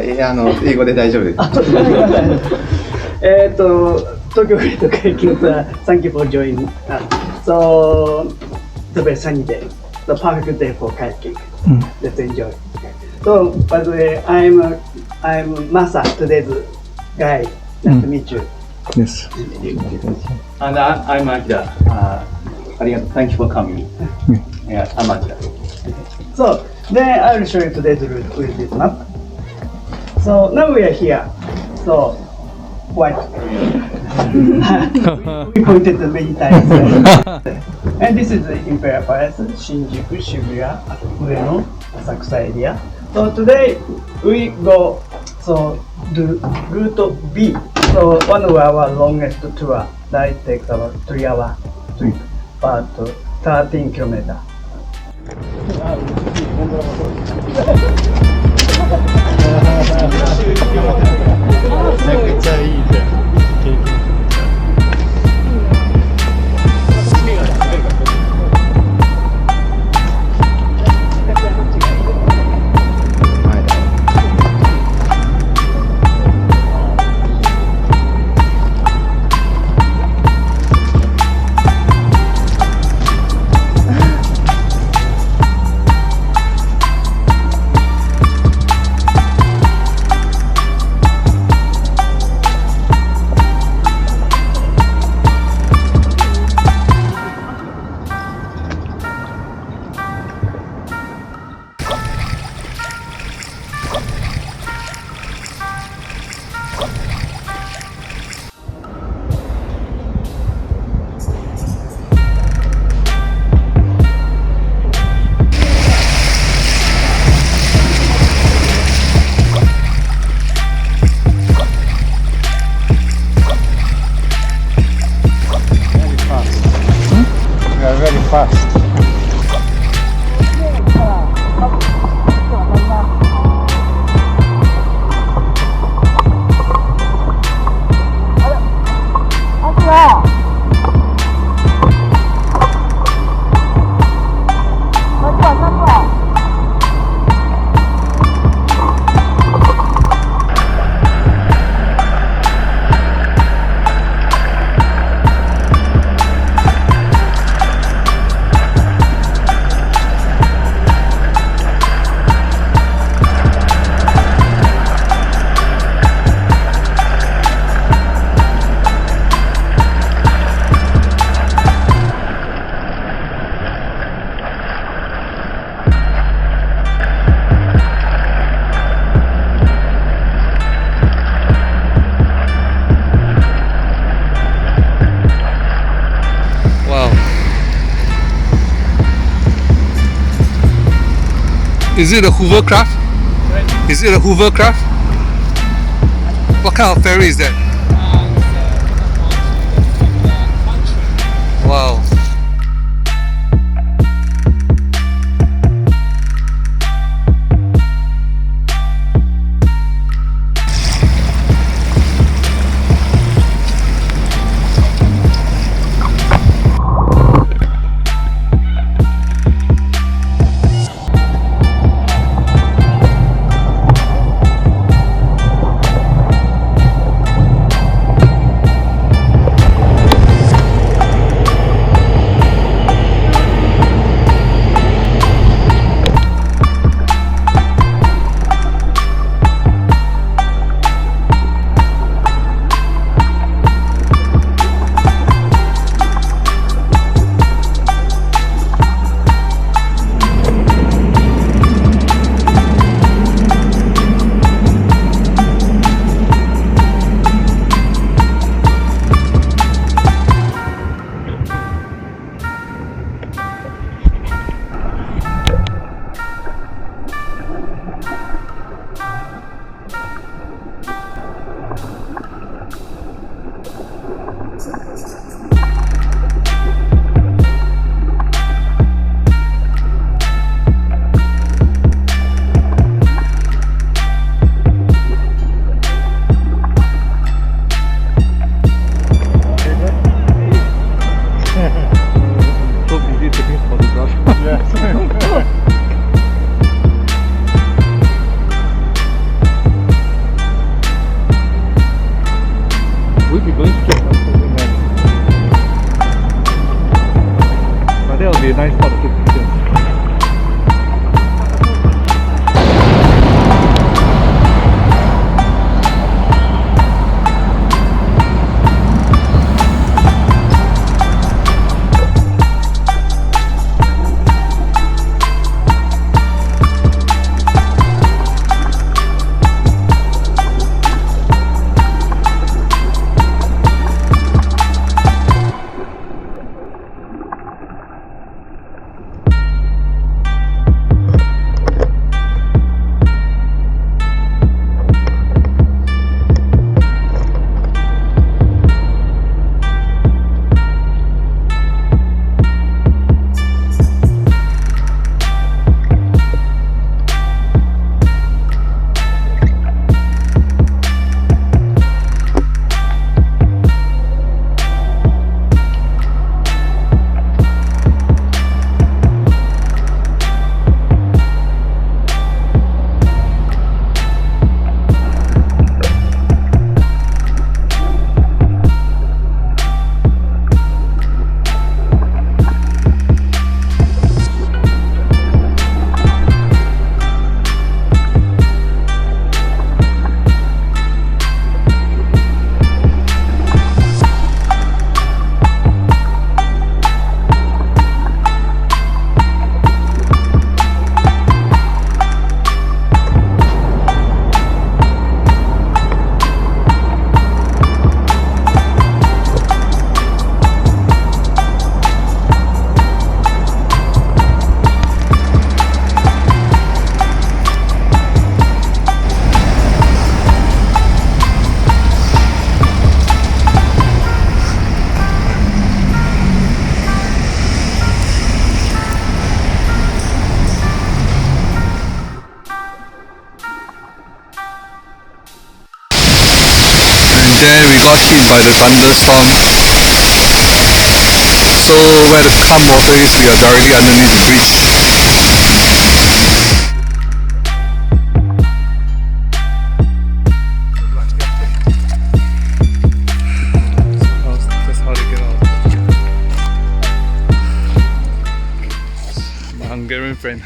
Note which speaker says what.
Speaker 1: 英語で大丈夫です。
Speaker 2: 東京Great Kayaking, thank you for joining us. So, it's a very sunny day, the perfect day for kayaking. Let's enjoy. So, by the way, I'm Masa, today's guide. Nice to meet you.
Speaker 3: Yes.
Speaker 4: And I'm Akira. Thank you for coming. Yeah, I'm Akira.
Speaker 2: So, then I will show you today's route with this map. So, now we are here. So, white. We pointed many times. And this is the Imperial Palace, Shinjuku, Shibuya, Ueno, Asakusa area. So today we go do route B. So 1 of our longest tour that takes about 3 hours trip, about 13 kilometers.
Speaker 3: めっちゃいいじゃん。Very fast. Is it a hovercraft? Is it a hovercraft? What kind of ferry is that? Wow. be a nice spot to take pictures. Then we got hit by the thunderstorm. So where the calm water is, we are directly underneath the bridge. That's how they get out. My Hungarian friend.